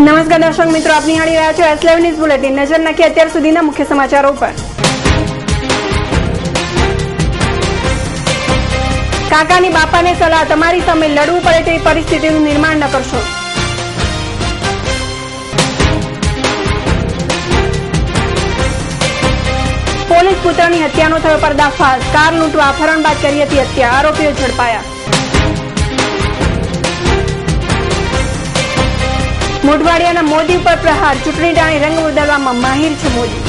નમસ્કાર દર્શક મિત્રો, આપ નિહાળી રહ્યા છો એસ લાઈવ ન્યૂઝ બુલેટિન। નજર નાખીએ અત્યાર સુધીના મુખ્ય સમાચારો પર। કાકાની બાપાને સલાહ, તમારી સામે લડવું પડે તેવી પરિસ્થિતિનું નિર્માણ ન કરશો। પોલીસ પુત્રની હત્યાનો થયો પર્દાફાશ, કાર લૂંટવા અપહરણ બાદ કરી હતી હત્યા, આરોપીઓ ઝડપાયા। મોઢવાડિયાના મોદી ઉપર પ્રહાર, ચૂંટણી ટાણે રંગ બદલવામાં માહિર છે મોદી।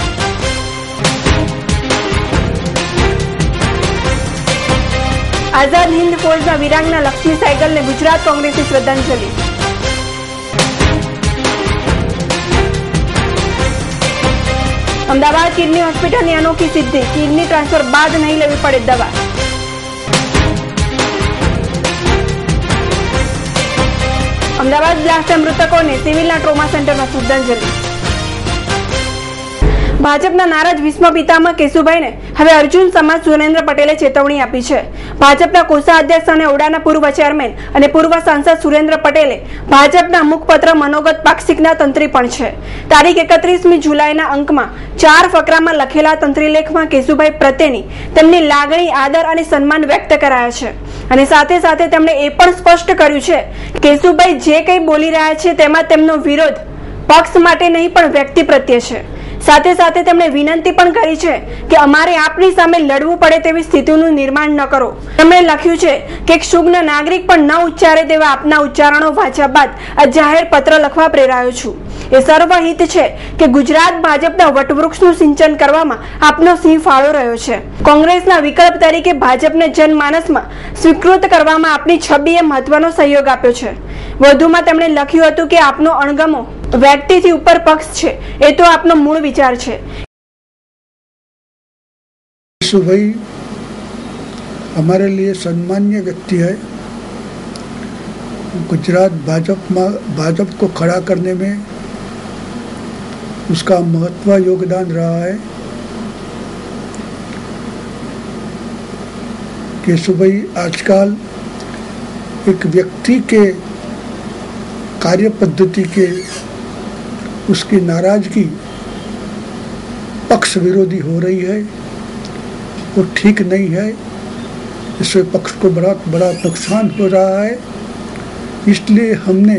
આઝાદ હિન્દ ફૌજના વીરાંગના લક્ષ્મી સહેગલને ગુજરાત કોંગ્રેસની શ્રદ્ધાંજલિ। અમદાવાદ કિડની હોસ્પિટલની અનોખી સિદ્ધિ, કિડની ટ્રાન્સફર બાદ નહીં લેવી પડે દવા। અમદાવાદ બ્લાસ્ટના મૃતકોને સિવિલના ટ્રોમા સેન્ટરમાં શ્રદ્ધાંજલિ। ભાજપના નારાજ વિશ્વ પિતામહ કેશુભાઈને હવે અર્જુન સમાજ સુરેન્દ્ર પટેલે ચેતવણી આપી છે। ભાજપના કોષાધ્યક્ષ અને ઓડાના પૂર્વ ચેરમેન અને પૂર્વ સાંસદ સુરેન્દ્ર પટેલે ભાજપના મુખપત્ર મનોગત પાક્ષિકના તંત્રી પણ છે। તારીખ 31મી જુલાઈના અંકમાં 4 ફકરામાં લખેલા તંત્રીલેખમાં કેશુભાઈ પ્રત્યેની તેમની લાગણી, આદર અને સન્માન વ્યક્ત કરાયા છે અને સાથે સાથે તેમણે એ પણ સ્પષ્ટ કર્યું છે કે કેશુભાઈ જે કંઈ બોલી રહ્યા છે તેમાં તેમનો વિરોધ પક્ષ માટે નહીં પણ વ્યક્તિ પ્રત્યે છે। સાથે સાથે તેમણે વિનંતી પણ કરી છે કે અમારે આપની સામે લડવું પડે તેવી સ્થિતિનું નિર્માણ ન કરો। તેમણે લખ્યું છે કે એક સુજ્ઞ નાગરિક પણ ન ઉચ્ચારે તેવા આપના ઉચ્ચારણો વાંચ્યા બાદ આ જાહેર પત્ર લખવા પ્રેરાયો છું। એ સર્વહિત છે કે ગુજરાત ભાજપના વટવૃક્ષનું સિંચન કરવામાં આપનો સિંહ ફાળો રહ્યો છે। કોંગ્રેસના વિકલ્પ તરીકે ભાજપને જનમાનસમાં સ્વીકૃત કરવામાં આપની છબીએ મહત્વનો સહયોગ આપ્યો છે। વધુમાં તેમણે લખ્યું હતું કે આપનો અણગમો व्यक्ति ऊपर पक्ष है, ये तो आपनो मूल विचार है। भाई हमारे लिए सम्मान्य व्यक्ति है। गुजरात भाजपा को खड़ा करने में उसका महत्व योगदान रहा है। केशुभाई आजकल एक व्यक्ति के कार्य पद्धति के उसकी नाराजगी पक्ष विरोधी हो रही है, वो ठीक नहीं है। इससे पक्ष को बड़ा नुकसान हो रहा है। इसलिए हमने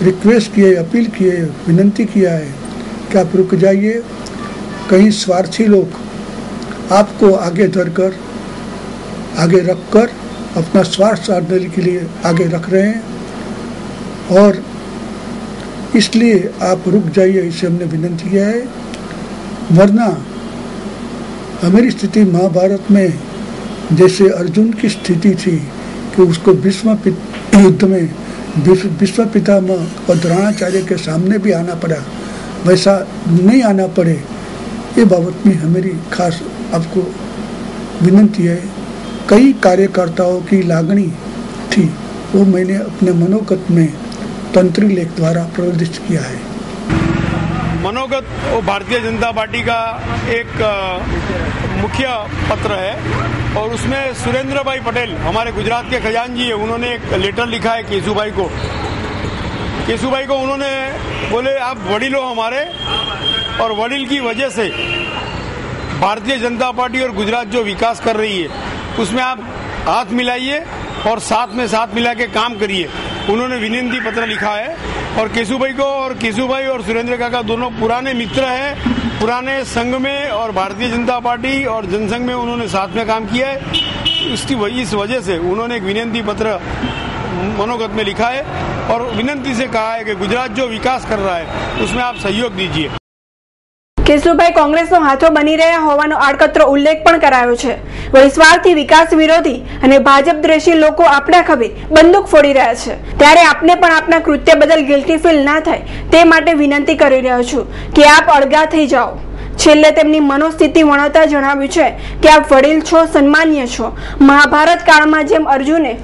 रिक्वेस्ट किए, अपील किए, विनंती किया है कि आप रुक जाइए। कहीं स्वार्थी लोग आपको आगे धरकर, आगे रखकर अपना स्वार्थ साधने के लिए आगे रख रहे हैं और इसलिए आप रुक जाइए, इसे हमने विनंती किया है। वरना हमारी स्थिति महाभारत में जैसे अर्जुन की स्थिति थी कि उसको भीष्म युद्ध में भीष्म पितामह और द्रोणाचार्य के सामने भी आना पड़ा, वैसा नहीं आना पड़े, ये बाबत में हमारी खास आपको विनंती है। कई कार्यकर्ताओं की लागणी थी, वो मैंने अपने मनोगत में तंत्री लेख द्वारा प्रदर्शित किया है। मनोगत वो भारतीय जनता पार्टी का एक मुख्य पत्र है और उसमें सुरेंद्र भाई पटेल हमारे गुजरात के खजानजी है, उन्होंने एक लेटर लिखा है केशुभाई को। केशुभाई को उन्होंने बोले आप वडील हो हमारे, और वडील की वजह से भारतीय जनता पार्टी और गुजरात जो विकास कर रही है उसमें आप हाथ मिलाइए और साथ में साथ मिला के काम करिए। उन्होंने विनती पत्र लिखा है और केशुभाई और सुरेंद्र काका दोनों पुराने मित्र हैं, पुराने संघ में और भारतीय जनता पार्टी और जनसंघ में उन्होंने साथ में काम किया है। इस वजह से उन्होंने एक विनती पत्र मनोगत में लिखा है और विनती से कहा है कि गुजरात जो विकास कर रहा है उसमें आप सहयोग दीजिए। કેશુભાઈ કોંગ્રેસનો હાથો બની રહ્યા હોવાનો આડકતરો ઉલ્લેખ પણ કરાયો છે. વળી સ્વાર્થી વિકાસ વિરોધી અને ભાજપ દ્વેષી લોકો આપણા ખભે બંદૂક ફોડી રહ્યા છે. ત્યારે આપને પણ આપના કૃત્ય બદલ ગિલ્ટી ફીલ ના થાય તે માટે વિનંતી કરી રહ્યો છું કે આપ અળગા થઈ જાઓ. છેલ્લે તેમની મનોસ્થિતિ વર્ણવતા જણાવ્યું છે કે આપ વડીલ છો, સન્માનીય છો. મહાભારત કાળમાં જેમ અર્જુને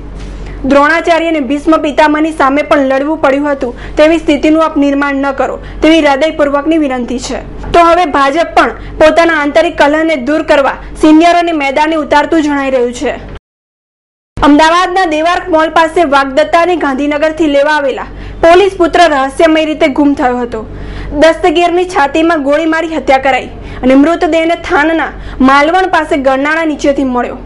દ્રોણાચાર્ય અને ભીષ્મ પિતામહની સામે પણ લડવું પડ્યું હતું તેવી સ્થિતિનું આપ નિર્માણ ન કરો તેવી હૃદયપૂર્વકની વિનંતી છે. તો હવે ભાજપ પણ પોતાના આંતરિક કલહને દૂર કરવા સિનિયરોને મેદાને ઉતારતું જણાઈ રહ્યું છે. અમદાવાદના દેવાર્ક મોલ પાસે વાગદત્તાની ગાંધીનગરથી લેવા આવેલા પોલીસ પુત્ર રહસ્યમય રીતે ગુમ થયો હતો. દસ્તગીરની છાતીમાં ગોળી મારી હત્યા કરાઈ અને મૃતદેહને થાનના માલવણ પાસે ગરનાળા નીચેથી મળ્યો,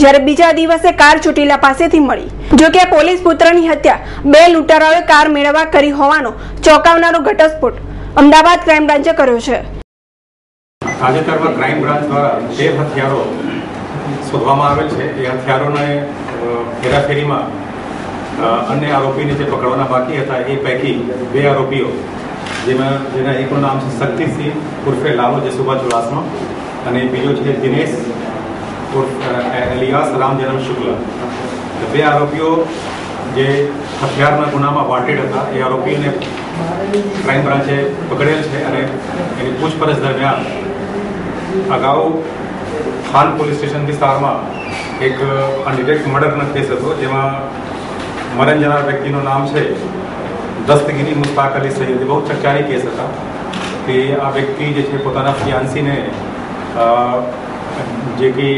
જ્યારે બીજા દિવસે કાર ચોટીલા પાસેથી મળી. જોકે પોલીસ પુત્રની હત્યા બે લૂંટારાઓએ કાર મેળવવા કરી હોવાનો ચોંકાવનારો ઘટસ્ફોટ અમદાવાદ ક્રાઇમ બ્રાન્ચે કર્યો છે. તાજેતરમાં ક્રાઇમ બ્રાન્ચ દ્વારા 13 હથિયારો શોધવામાં આવેલ છે. એ હથિયારોને હેરાફેરીમાં અન્ય આરોપીને જે પકડવાના બાકી હતા એ પૈકી 2 આરોપીઓ જેના એકનું નામ છે શક્તિસિંહ ઉર્ફે લાલો જસુભા ચુડાસમા અને બીજો છે દિનેશ એલિયાસ રામજનમ શુક્લ. 2 આરોપીઓ જે હથિયારના ગુનામાં વોન્ટેડ હતા એ આરોપીઓને ક્રાઇમ બ્રાન્ચે પકડેલ છે અને એની પૂછપરછ દરમિયાન અગાઉ ખાન પોલીસ સ્ટેશન વિસ્તારમાં એક અનડિટેક્ટ મર્ડરનો કેસ હતો જેમાં મરણ જનાર વ્યક્તિનું નામ છે દસ્તગીરી મુસ્તાક અલી સૈયદ. બહુ ચર્ચાની કેસ હતા કે આ વ્યક્તિ જે છે પોતાના ફિયાન્સીને જે કે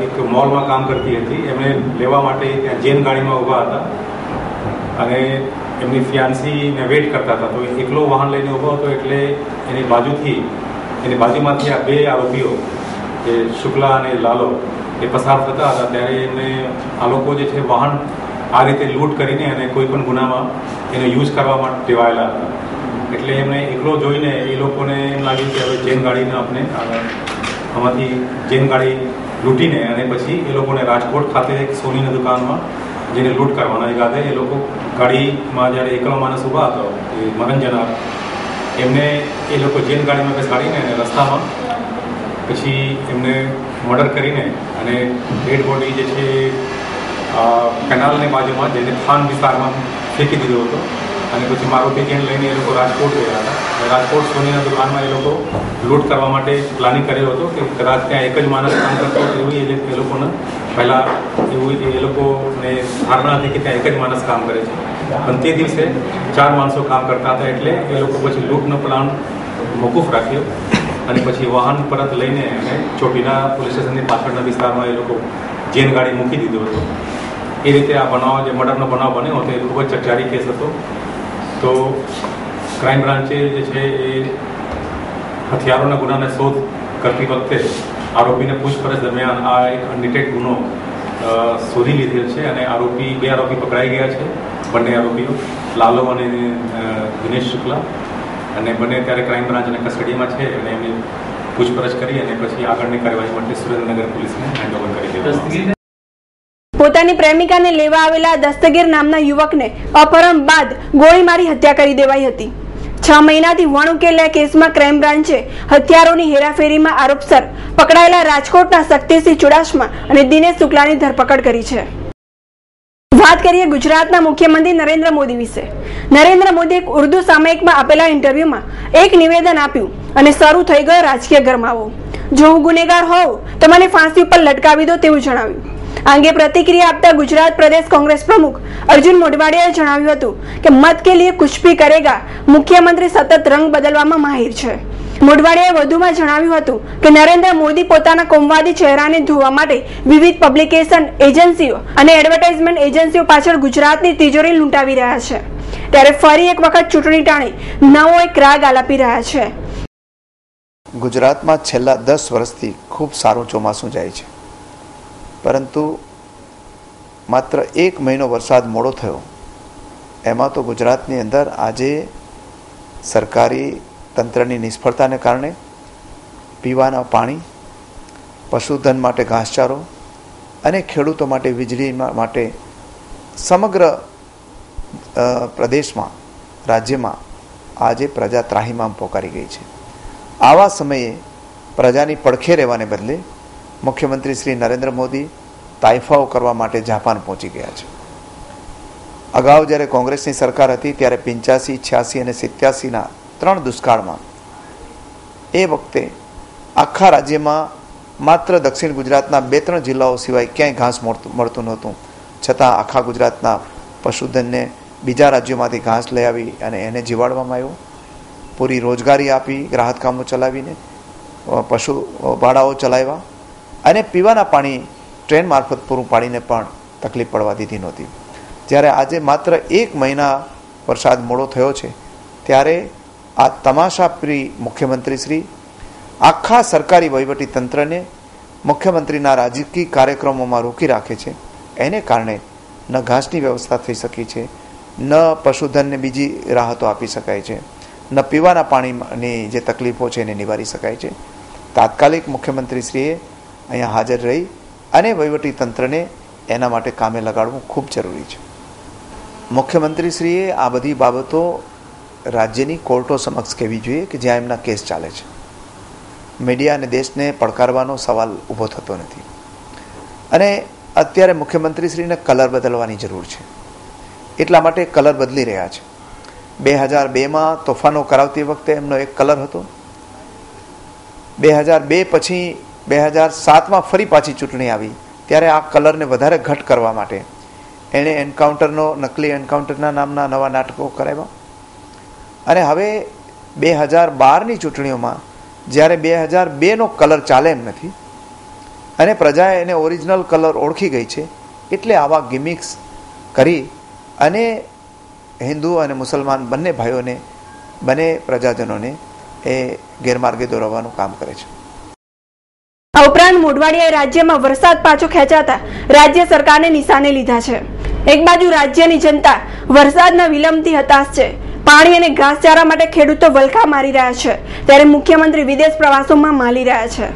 એક મોલમાં કામ કરતી હતી એમને લેવા માટે ત્યાં જેન ગાડીમાં ઊભા હતા અને એમની ફિયાન્સીને વેઇટ કરતા હતા. તો એકલો વાહન લઈને ઊભો હતો એટલે એની બાજુમાંથી આ 2 આરોપીઓ જે શુક્લા અને લાલો એ પસાર થતા હતા ત્યારે એમને આ લોકો જે છે વાહન આ રીતે લૂંટ કરીને અને કોઈ પણ ગુનામાં એનો યુઝ કરવા માટે ટેવાયેલા હતા. એટલે એમને એકલો જોઈને એ લોકોને એમ લાગ્યું કે હવે જેન ગાડીને આપણે આમાંથી જેન ગાડી લૂંટીને અને પછી એ લોકોને રાજકોટ ખાતે એક સોનીની દુકાનમાં જેને લૂંટ કરવાના ઈરાદે એ લોકો ગાડીમાં જ્યારે એકલો માણસ ઊભા હતો એ મરણ જનાર એમને એ લોકો જેન ગાડીમાં બેસાડીને અને રસ્તામાં પછી એમને મર્ડર કરીને અને ડેડ બોડી જે છે કેનાલની બાજુમાં જેને ખાન વિસ્તારમાં ફેંકી દીધો હતો અને પછી મારુતિ જેન લઈને એ લોકો રાજકોટ ગયા હતા. રાજકોટ સોનીના દુકાનમાં એ લોકો લૂંટ કરવા માટે પ્લાનિંગ કર્યો હતો કે કદાચ ત્યાં એક જ માણસ કામ કરતો એવું એ લોકોને પહેલાં એવું એ લોકોને ધારણા હતી કે ત્યાં એક જ માણસ કામ કરે છે, પણ તે દિવસે 4 માણસો કામ કરતા હતા એટલે એ લોકો પછી લૂંટનો પ્લાન મોકૂફ રાખ્યો અને પછી વાહન પરત લઈને અને ચોટીલા પોલીસ સ્ટેશનની પાછળના વિસ્તારમાં એ લોકો જેન ગાડી મૂકી દીધો હતો. એ રીતે આ બનાવ જે મર્ડરનો બનાવ બન્યો હતો એ ખૂબ જ ચર્ચારી કેસ હતો. તો ક્રાઇમ બ્રાન્ચે જે છે એ હથિયારોના ગુનાને શોધ કરતી વખતે આરોપીને પૂછપરછ દરમિયાન આ એક અનડિટેક્ટ ગુનો શોધી લીધેલ છે અને 2 આરોપી પકડાઈ ગયા છે. બંને આરોપીઓ લાલો અને દિનેશ શુક્લા અને બંને ત્યારે ક્રાઇમ બ્રાન્ચના કસ્ટડીમાં છે અને એમની પૂછપરછ કરી અને પછી આગળની કાર્યવાહી માટે સુરેન્દ્રનગર પોલીસને હેન્ડઓવર કરી દેવામાં. પોતાની પ્રેમિકાને લેવા આવેલા દસ્તગીર નામના યુવકને અપહરણ બાદ ગોળી મારી હત્યા કરી દેવાઈ હતી. 6 મહિનાથી વણ ઉકેલાયા કેસમાં ક્રાઇમ બ્રાન્ચે હથિયારોની હેરાફેરીમાં આરોપસર પકડાયેલા રાજકોટના શક્તિસિંહ ચુડાસમા અને દિનેશ શુક્લાની ધરપકડ કરી છે. વાત કરીએ ગુજરાતના મુખ્યમંત્રી નરેન્દ્ર મોદી વિશે. નરેન્દ્ર મોદી એક ઉર્દુ સામયિકમાં આપેલા ઇન્ટરવ્યુમાં એક નિવેદન આપ્યું અને શરૂ થઈ ગયો રાજકીય ગરમાવો. જો હું ગુનેગાર હોઉં તો મને ફાંસી ઉપર લટકાવી દો તેવું જણાવ્યું. આ અંગે પ્રતિક્રિયા આપતા ગુજરાત પ્રદેશ કોંગ્રેસ પ્રમુખ અર્જુન મોઢવાડિયાએ જણાવ્યું હતું કે મત કે લીએ કુછ ભી કરેગા. મુખ્યમંત્રી સતત રંગ બદલવામાં માહિર છે. મોઢવાડિયાએ વધુમાં જણાવ્યું હતું કે નરેન્દ્ર મોદી પોતાના કોમવાદી ચહેરાને ધોવા માટે વિવિધ પબ્લિકેશન એજન્સીઓ અને એડવર્ટાઇઝમેન્ટ એજન્સીઓ પાછળ ગુજરાતની તિજોરી લૂંટાવી રહ્યા છે. ત્યારે ફરી એક વખત ચૂંટણી ટાણી નવો એક રાગ આલાપી રહ્યા છે. ગુજરાતમાં છેલ્લા 10 વર્ષથી ખૂબ સારું ચોમાસું જાય છે, પરંતુ માત્ર 1 મહિનો વરસાદ મોડો થયો. એમાં તો ગુજરાતની અંદર આજે સરકારી તંત્રની નિષ્ફળતાને કારણે પીવાના પાણી, પશુધન માટે ઘાસચારો અને ખેડૂતો માટે વીજળી માટે સમગ્ર પ્રદેશમાં, રાજ્યમાં આજે પ્રજા ત્રાહિમામ પોકારી ગઈ છે. આવા સમયે પ્રજાની પડખે રહેવાને બદલે મુખ્યમંત્રી શ્રી નરેન્દ્ર મોદી તાઇફાઓ કરવા માટે જાપાન પહોંચી ગયા છે. અગાઉ જ્યારે કોંગ્રેસની સરકાર હતી ત્યારે 85, 86 અને 87ના 3 દુષ્કાળમાં એ વખતે આખા રાજ્યમાં માત્ર દક્ષિણ ગુજરાતના 2-3 જિલ્લાઓ સિવાય ક્યાંય ઘાસ મળતું નહોતું. છતાં આખા ગુજરાતના પશુધનને બીજા રાજ્યોમાંથી ઘાસ લઈ આવી અને એને જીવાડવામાં આવ્યો. પૂરી રોજગારી આપી, રાહત કામો ચલાવીને પશુ ભાડાઓ ચલાવ્યા અને પીવાના પાણી ટ્રેન મારફત પૂરું પાડીને પણ તકલીફ પડવા દીધી નહોતી. જ્યારે આજે માત્ર 1 મહિના વરસાદ મોડો થયો છે ત્યારે આ તમાશાપ્રી મુખ્યમંત્રી શ્રી આખા સરકારી વહીવટી તંત્રને મુખ્યમંત્રીના રાજકીય કાર્યક્રમોમાં રોકી રાખે છે. એને કારણે ન ઘાસની વ્યવસ્થા થઈ શકી છે, ન પશુધનને બીજી રાહતો આપી શકાય છે, ન પીવાના પાણીની જે તકલીફો છે એને નિવારી શકાય છે. તાત્કાલિક મુખ્યમંત્રીશ્રીએ અહીંયા હાજર રહી અને વહીવટી તંત્રને એના માટે કામે લગાડવું ખૂબ જરૂરી છે. મુખ્યમંત્રીશ્રીએ આ બધી બાબતો રાજ્યની કોર્ટો સમક્ષ કહેવી જોઈએ કે જ્યાં એમના કેસ ચાલે છે. મીડિયા અને દેશને પડકારવાનો સવાલ ઊભો થતો નથી. અને અત્યારે મુખ્યમંત્રીશ્રીને કલર બદલવાની જરૂર છે, એટલા માટે કલર બદલી રહ્યા છે. 2002માં તોફાનો કરાવતી વખતે એમનો એક કલર હતો. 2002 પછી 2007માં ફરી પાછી ચૂંટણી આવી ત્યારે આ કલરને વધારે ઘટ કરવા માટે એણે નકલી એન્કાઉન્ટરના નામના નવા નાટકો કરાવ્યા. અને હવે 2012ની ચૂંટણીઓમાં જ્યારે 2002નો કલર ચાલે એમ નથી અને પ્રજાએ એને ઓરિજિનલ કલર ઓળખી ગઈ છે, એટલે આવા ગિમિક્સ કરી અને હિન્દુ અને મુસલમાન બંને ભાઈઓને, બંને પ્રજાજનોને એ ગેરમાર્ગે દોરવાનું કામ કરે છે. આ ઉપરાંત મોઢવાડિયાએ રાજ્યમાં વરસાદ પાછો ખેંચાતા રાજ્ય સરકારને નિશાને લીધા છે. એક બાજુ રાજ્યની જનતા વરસાદના વિલંબથી હતાશ છે, પાણી અને ઘાસચારા માટે ખેડૂતો વલખા મારી રહ્યા છે, ત્યારે મુખ્યમંત્રી વિદેશ પ્રવાસોમાં માલી રહ્યા છે.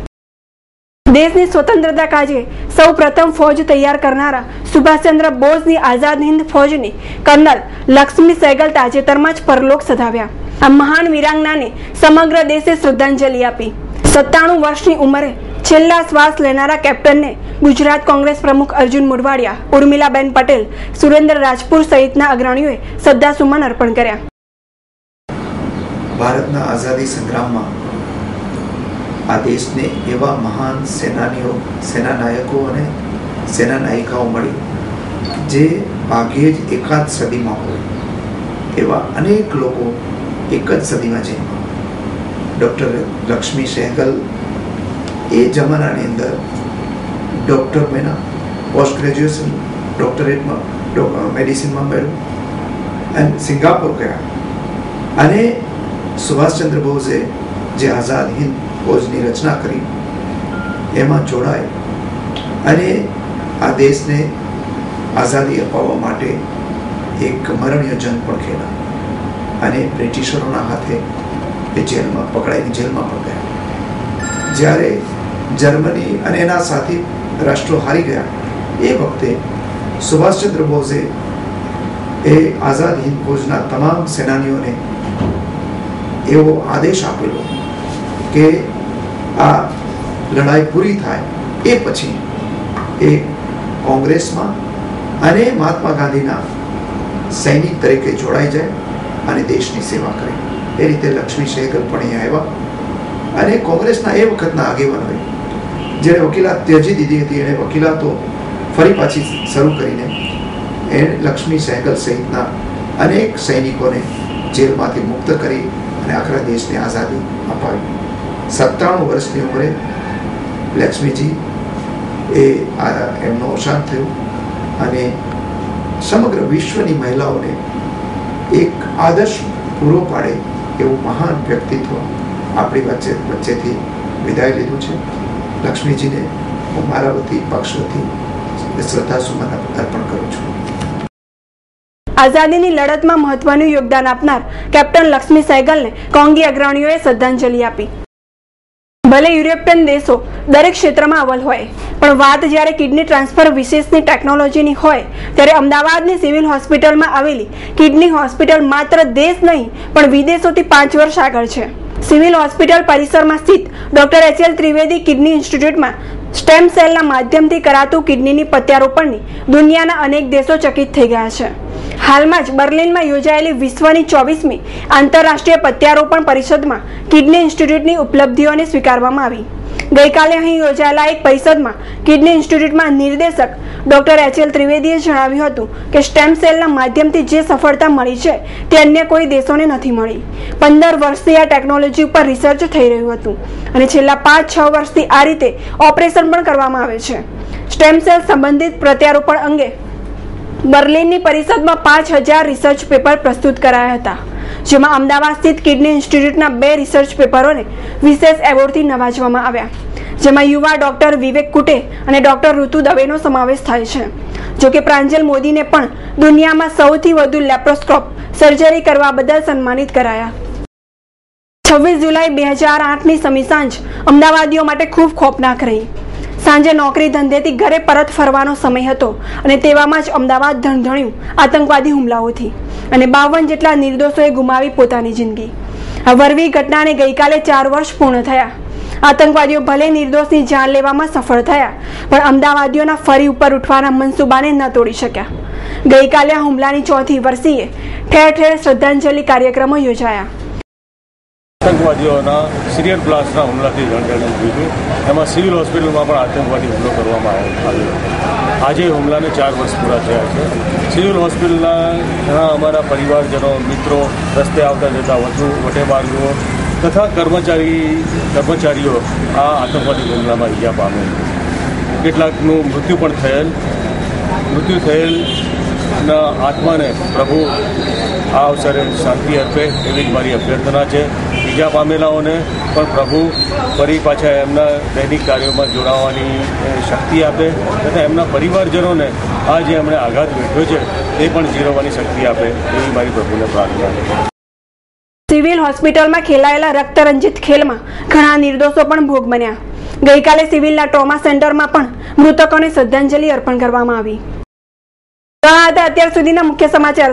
દેશની સ્વતંત્રતા કાજે સૌ પ્રથમ ફોજ તૈયાર કરનારા સુભાષચંદ્ર બોઝની આઝાદ હિન્દ ફોજની કર્નલ લક્ષ્મી સહેગલ તાજેતરમાં જ પરલોક સધાવ્યા. આ મહાન વીરાંગનાને સમગ્ર દેશે શ્રદ્ધાંજલિ આપી. 97 વર્ષની ઉંમરે છેલ્લા શ્વાસ લેનારા કેપ્ટનને ગુજરાત કોંગ્રેસ પ્રમુખ અર્જુન મોઢવાડિયા, ઉર્મિલાબેન પટેલ, સુરેન્દ્ર રાજપુર સહિતના અગ્રણીઓએ શ્રદ્ધાસુમન અર્પણ કર્યા. ભારતના આઝાદી સંગ્રામમાં આ દેશને એવા મહાન સેનાનાયકો અને સેનાનાયિકાઓ મળી જે ભાગ્યે જ એકાદ સદીમાં હોય એવા અનેક લોકો એક જ સદીમાં જન્મ્યા. ડૉક્ટર લક્ષ્મી સહેગલ એ જમાનાની અંદર ડૉક્ટર બન્યા, પોસ્ટ ગ્રેજ્યુએશન ડૉક્ટરેટમાં મેડિસિનમાં મળ્યું અને સિંગાપુર ગયા. અને સુભાષચંદ્ર બોઝે જે આઝાદ હિન્દ ફોજની રચના કરી એમાં જોડાય અને આ દેશને આઝાદી અપાવવા માટે એક મરણીય જંગ પણ ખેલા અને બ્રિટિશરોના હાથે એ જેલમાં પકડાઈને જેલમાં પણ ગયા. જ્યારે જર્મની અને એના સાથી રાષ્ટ્રો હારી ગયા એ વખતે સુભાષચંદ્ર બોઝે એ આઝાદ હિન્દ ફોજના તમામ સેનાનીઓને એવો આદેશ આપેલો કે આ લડાઈ પૂરી થાય એ પછી એ કોંગ્રેસમાં અને મહાત્મા ગાંધીના સૈનિક તરીકે જોડાઈ જાય અને દેશની સેવા કરે. એ રીતે લક્ષ્મી સહેગલ પણ અહીંયા આવ્યા અને કોંગ્રેસના એ વખતના આગેવાનોએ જેણે વકીલાત ત્યજી દીધી હતી એણે વકીલાતો ફરી પાછી શરૂ કરીને એણે લક્ષ્મી સહેગલ સહિતના અનેક સૈનિકોને જેલમાંથી મુક્ત કરી અને આખરા દેશને આઝાદી અપાવી. 97 વર્ષની ઉંમરે લક્ષ્મીજી એમનું અવસાન થયું અને સમગ્ર વિશ્વની મહિલાઓને એક આદર્શ પૂરો પાડે એવું મહાન વ્યક્તિત્વ આપણી વચ્ચેથી વિદાય લીધું છે. લક્ષ્મીજીને હું મારા વતી પક્ષ વતી શ્રદ્ધાસુમન અર્પણ કરું છું. આઝાદીની લડતમાં મહત્વનું યોગદાન આપનાર કેપ્ટન લક્ષ્મી સહેગલને કોંગી અગ્રણીઓએ શ્રદ્ધાંજલિ આપી. ભલે યુરોપિયન દેશો દરેક ક્ષેત્રમાં અવ્વલ હોય, પણ વાત જ્યારે કિડની ટ્રાન્સફર વિશેષની ટેકનોલોજીની હોય ત્યારે અમદાવાદની સિવિલ હોસ્પિટલમાં આવેલી કિડની હોસ્પિટલ માત્ર દેશ નહીં પણ વિદેશોથી 5 વર્ષ આગળ છે. સિવિલ હોસ્પિટલ પરિસરમાં સ્થિત ડોક્ટર એચ.એલ. ત્રિવેદી કિડની ઇન્સ્ટિટ્યૂટમાં સ્ટેમ સેલના માધ્યમથી કરાતું કિડનીની પ્રત્યારોપણની દુનિયાના અનેક દેશો ચકિત થઈ ગયા છે. હાલમાં જ બર્લિનમાં યોજાયેલી વિશ્વની 24મી આંતરરાષ્ટ્રીય પ્રત્યારોપણ પરિષદમાં કિડની ઇન્સ્ટિટ્યૂટની ઉપલબ્ધિઓને સ્વીકારવામાં આવી. ગઈકાલે અહીં યોજાયેલા એક પરિષદમાં કિડની ઇન્સ્ટિટ્યૂટમાં નિર્દેશક ડોક્ટર એચ.એલ. ત્રિવેદીએ જણાવ્યું હતું કે સ્ટેમ સેલના માધ્યમથી જે સફળતા મળી છે તે અન્ય કોઈ દેશોને નથી મળી. 15 વર્ષથી આ ટેકનોલોજી ઉપર રિસર્ચ થઈ રહ્યું હતું અને છેલ્લા 5-6 વર્ષથી આ રીતે ઓપરેશન પણ કરવામાં આવે છે. સ્ટેમ સેલ સંબંધિત પ્રત્યારોપણ અંગે બર્લિનની પરિષદમાં 5000 રિસર્ચ પેપર પ્રસ્તુત કરાયા હતા, જેમાં અમદાવાદ સ્થિત કિડની ઇન્સ્ટિટ્યૂટના 2 રિસર્ચ પેપરોને વિશેષ એવોર્ડથી નવાજવામાં આવ્યા, જેમાં યુવા ડોક્ટર વિવેક કુટે અને ડોક્ટર ઋતુ દવેનો સમાવેશ થાય છે. જોકે પ્રાંજલ મોદીને પણ દુનિયામાં સૌથી વધુ લેપ્રોસ્કોપ સર્જરી કરવા બદલ સન્માનિત કરાયા. 26 જુલાઈ 2008ની સમી સાંજ અમદાવાદીઓ માટે ખૂબ ખોફનાક રહી. સાંજે નોકરી ધંધેથી ઘરે પરત ફરવાનો સમય હતો અને તેવામાં જ અમદાવાદ ધણધણ્યું આતંકવાદી હુમલાઓથી અને 52 જેટલા નિર્દોષોએ ગુમાવી પોતાની જિંદગી. આ વરવી ઘટનાને ગઈકાલે 4 વર્ષ પૂર્ણ થયા. આતંકવાદીઓ ભલે નિર્દોષની જાન લેવામાં સફળ થયા, પણ અમદાવાદીઓના ફરી ઉપર ઉઠવાના મનસૂબાને ન તોડી શક્યા. ગઈકાલે આ હુમલાની 4મી વર્ષીએ ઠેર ઠેર શ્રદ્ધાંજલિ કાર્યક્રમો યોજાયા. આતંકવાદીઓના સિરિયલ બ્લાસ્ટના હુમલાથી ધણધણ્યું હતું. એમાં સિવિલ હોસ્પિટલમાં પણ આતંકવાદી હુમલો કરવામાં આવ્યો. આજે હુમલાને 4 વર્ષ પૂરા થયા છે. સિવિલ હોસ્પિટલના ઘણા અમારા પરિવારજનો, મિત્રો, રસ્તે આવતા જતા વટેમાર્ગીઓ તથા કર્મચારીઓ આ આતંકવાદી હુમલામાં ઈજા પામે. કેટલાકનું મૃત્યુ પણ થયેલના આત્માને પ્રભુ આ અવસરે શાંતિ અર્પે એવી જ મારી અભ્યર્થના છે. ઈજા પામેલાઓને પણ પ્રભુ ફરી પાછા એમના દૈનિક કાર્યોમાં જોડાવાની શક્તિ આપે તથા એમના પરિવારજનોને આ જે એમણે આઘાત વેઠ્યો છે એ પણ જીરવવાની શક્તિ આપે એવી મારી પ્રભુને પ્રાર્થના છે. સિવિલ હોસ્પિટલમાં ખેલાયેલા રક્તરંજિત ખેલમાં ઘણા નિર્દોષો પણ ભોગ બન્યા. ગઈકાલે સિવિલના ટ્રોમા સેન્ટરમાં પણ મૃતકોને શ્રદ્ધાંજલિ અર્પણ કરવામાં આવી. અત્યાર સુધીના મુખ્ય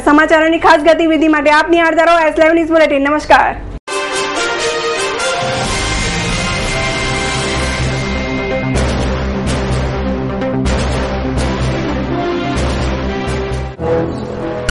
સમાચારોની ખાસ ગતિવિધિ માટે આપ નિહાળતા રહો S11 ન્યૂઝ બુલેટિન. નમસ્કાર.